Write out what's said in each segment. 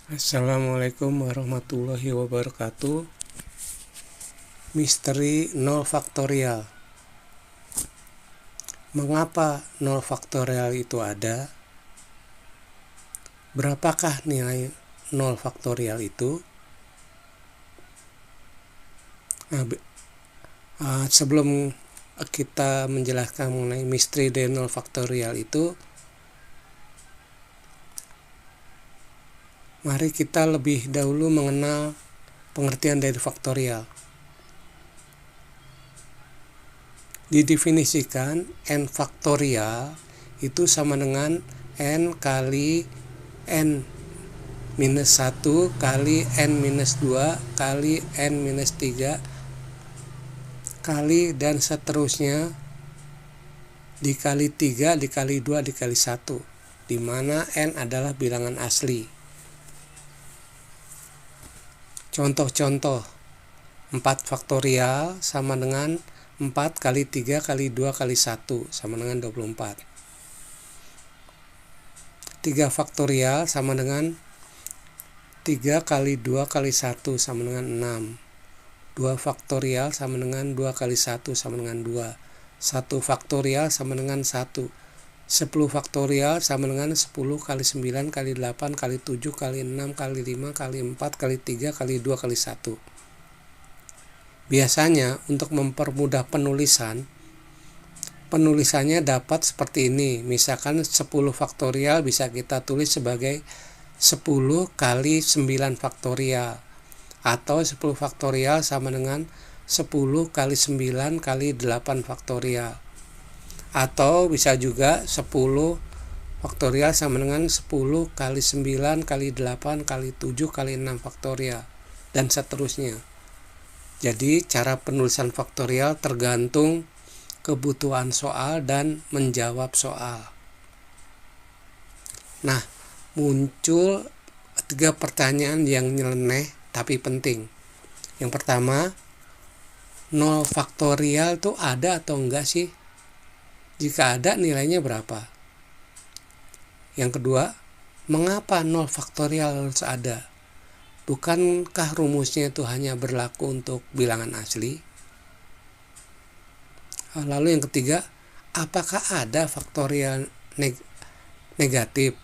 Assalamualaikum warahmatullahi wabarakatuh. Misteri 0 faktorial. Mengapa 0 faktorial itu ada? Berapakah nilai 0 faktorial itu? Sebelum kita menjelaskan mengenai misteri dari 0 faktorial itu, mari kita lebih dahulu mengenal pengertian dari faktorial. Didefinisikan n faktorial itu sama dengan n kali n minus 1 kali n minus 2 kali n minus 3 kali dan seterusnya dikali 3 dikali 2 dikali 1, di mana n adalah bilangan asli. Contoh-contoh: 4 faktorial sama dengan 4 kali 3 kali 2 kali 1 sama dengan 24. 3 faktorial sama dengan 3 kali 2 kali 1 sama dengan 6. 2 faktorial sama dengan 2 kali 1 sama dengan 2. 1 faktorial sama dengan 1. 10 faktorial sama dengan 10 kali 9 kali 8 kali 7 kali 6 kali 5 kali 4 kali 3 kali 2 kali 1. Biasanya untuk mempermudah penulisannya dapat seperti ini. Misalkan 10 faktorial bisa kita tulis sebagai 10 kali 9 faktorial, atau 10 faktorial sama dengan 10 kali 9 kali 8 faktorial, atau bisa juga 10 faktorial sama dengan 10 kali 9 kali 8 kali 7 kali 6 faktorial, dan seterusnya. Jadi cara penulisan faktorial tergantung kebutuhan soal dan menjawab soal. Nah, muncul 3 pertanyaan yang nyeleneh tapi penting. Yang pertama, 0 faktorial itu ada atau enggak sih? Jika ada, nilainya berapa? Yang kedua, mengapa 0 faktorial harus ada? Bukankah rumusnya itu hanya berlaku untuk bilangan asli? Lalu yang ketiga, apakah ada faktorial negatif?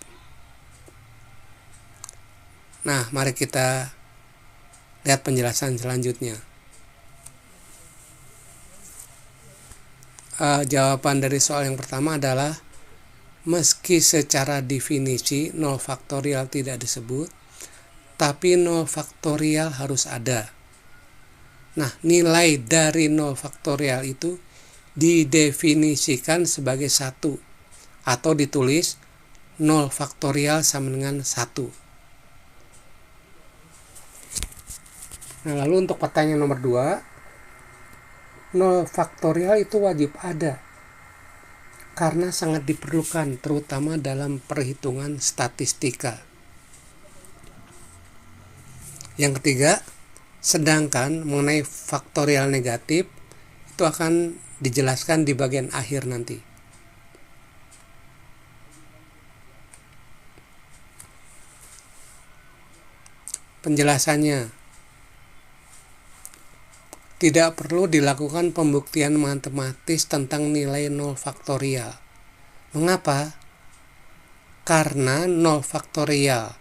Nah, mari kita lihat penjelasan selanjutnya. Jawaban dari soal yang pertama adalah, meski secara definisi 0 faktorial tidak disebut, tapi 0 faktorial harus ada. Nah, nilai dari 0 faktorial itu didefinisikan sebagai 1, atau ditulis 0 faktorial sama dengan 1. Nah, lalu untuk pertanyaan nomor 2, 0 faktorial itu wajib ada karena sangat diperlukan, terutama dalam perhitungan statistika. Yang ketiga, sedangkan mengenai faktorial negatif itu akan dijelaskan di bagian akhir nanti. Penjelasannya, tidak perlu dilakukan pembuktian matematis tentang nilai 0 faktorial. Mengapa? Karena 0 faktorial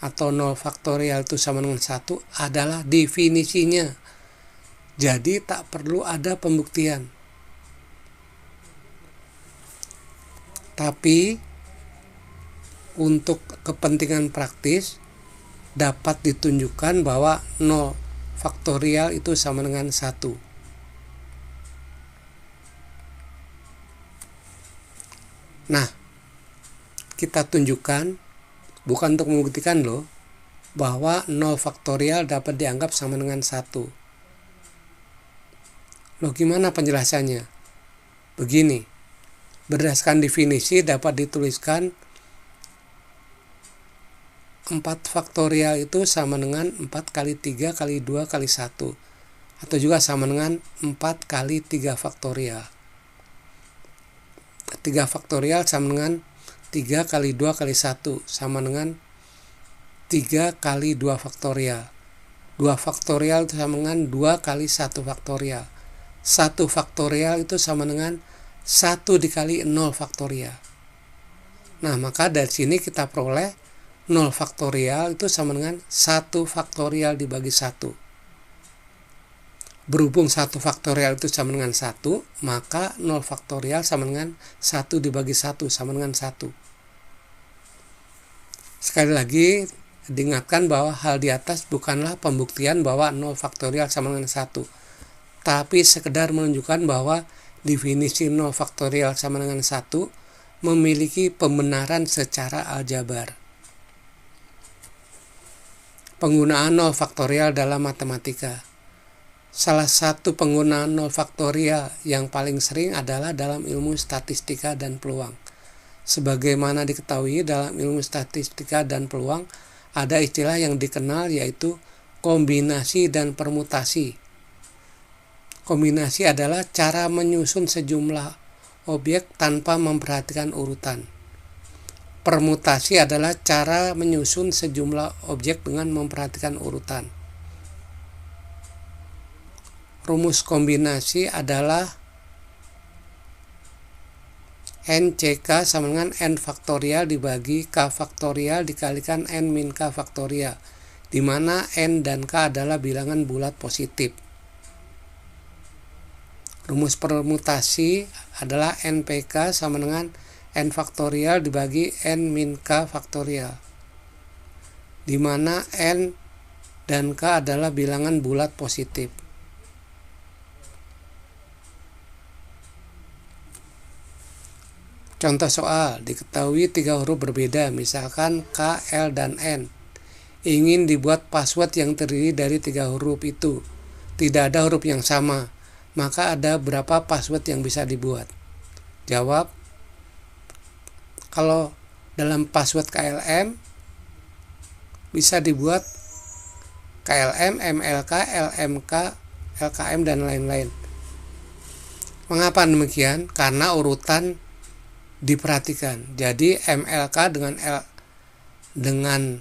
atau 0 faktorial itu sama dengan 1 adalah definisinya. Jadi tak perlu ada pembuktian. Tapi untuk kepentingan praktis dapat ditunjukkan bahwa 0 faktorial itu sama dengan 1. Nah, kita tunjukkan, bukan untuk membuktikan loh, bahwa 0 faktorial dapat dianggap sama dengan 1. Loh, gimana penjelasannya? Begini, berdasarkan definisi dapat dituliskan 4 faktorial itu sama dengan 4 kali 3 kali 2 kali 1, atau juga sama dengan 4 kali 3 faktorial. 3 faktorial sama dengan 3 kali 2 kali 1 sama dengan 3 kali 2 faktorial. 2 faktorial itu sama dengan 2 kali 1 faktorial. 1 faktorial itu sama dengan 1 dikali 0 faktorial. Nah, maka dari sini kita peroleh 0 faktorial itu sama dengan 1 faktorial dibagi 1. Berhubung 1 faktorial itu sama dengan 1, maka 0 faktorial sama dengan 1 dibagi 1 sama dengan 1. Sekali lagi, diingatkan bahwa hal di atas bukanlah pembuktian bahwa 0 faktorial sama dengan 1, tapi sekedar menunjukkan bahwa definisi 0 faktorial sama dengan 1 memiliki pembenaran secara aljabar. Penggunaan 0 faktorial dalam matematika. Salah satu penggunaan 0 faktorial yang paling sering adalah dalam ilmu statistika dan peluang. Sebagaimana diketahui dalam ilmu statistika dan peluang, ada istilah yang dikenal yaitu kombinasi dan permutasi. Kombinasi adalah cara menyusun sejumlah objek tanpa memperhatikan urutan. Permutasi adalah cara menyusun sejumlah objek dengan memperhatikan urutan. Rumus kombinasi adalah NCK sama dengan N faktorial dibagi K faktorial dikalikan N min K faktorial, di mana N dan K adalah bilangan bulat positif. Rumus permutasi adalah NPK sama dengan N faktorial dibagi N min K faktorial, di mana N dan K adalah bilangan bulat positif. Contoh soal, diketahui 3 huruf berbeda, misalkan K, L, dan N. Ingin dibuat password yang terdiri dari 3 huruf itu. Tidak ada huruf yang sama, maka ada berapa password yang bisa dibuat? Jawab, kalau dalam password KLM bisa dibuat KLM, MLK, LMK, LKM, dan lain-lain. Mengapa demikian? Karena urutan diperhatikan. Jadi MLK dengan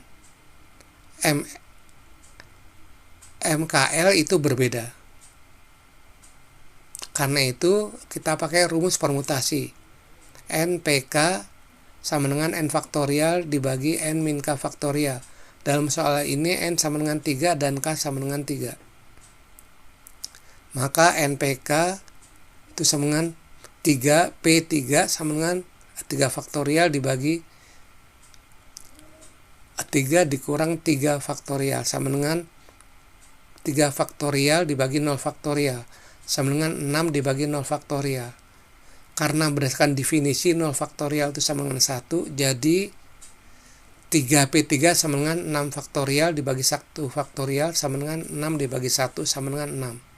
MKL itu berbeda. Karena itu kita pakai rumus permutasi. NPK sama dengan N faktorial dibagi N min K faktorial. Dalam soal ini N sama dengan 3 dan K sama dengan 3. Maka NPK itu sama dengan 3, P3 sama dengan 3 faktorial dibagi 3 dikurang 3 faktorial sama dengan 3 faktorial dibagi 0 faktorial sama dengan 6 dibagi 0 faktorial. Karena berdasarkan definisi 0 faktorial itu sama dengan 1, jadi 3P3 sama dengan 6 faktorial dibagi 1 faktorial sama dengan 6 dibagi 1 sama dengan 6.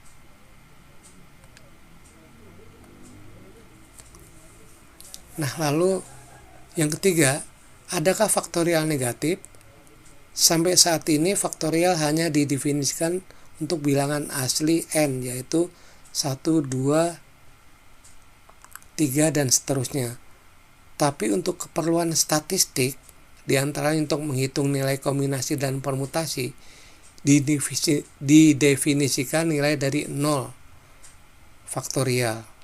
Nah, lalu yang ketiga, adakah faktorial negatif? Sampai saat ini faktorial hanya didefinisikan untuk bilangan asli N, yaitu 1, 2, 3, dan seterusnya. Tapi untuk keperluan statistik, diantaranya untuk menghitung nilai kombinasi dan permutasi, didefinisikan nilai dari 0 faktorial.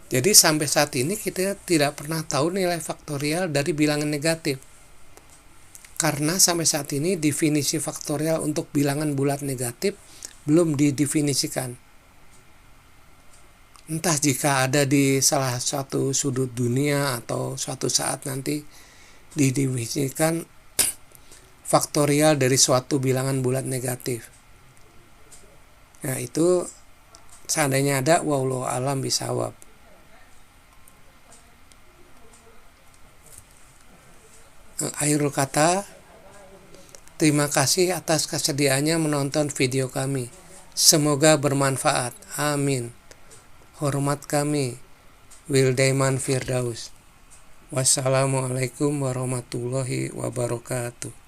Jadi sampai saat ini kita tidak pernah tahu nilai faktorial dari bilangan negatif. Karena sampai saat ini definisi faktorial untuk bilangan bulat negatif belum didefinisikan. Entah jika ada di salah satu sudut dunia atau suatu saat nanti didefinisikan faktorial dari suatu bilangan bulat negatif. Nah, itu seandainya ada, wallahu a'lam bishawab. Akhirul kata, terima kasih atas kesediaannya menonton video kami. Semoga bermanfaat. Amin. Hormat kami, Wildaiman Firdaus. Wassalamualaikum warahmatullahi wabarakatuh.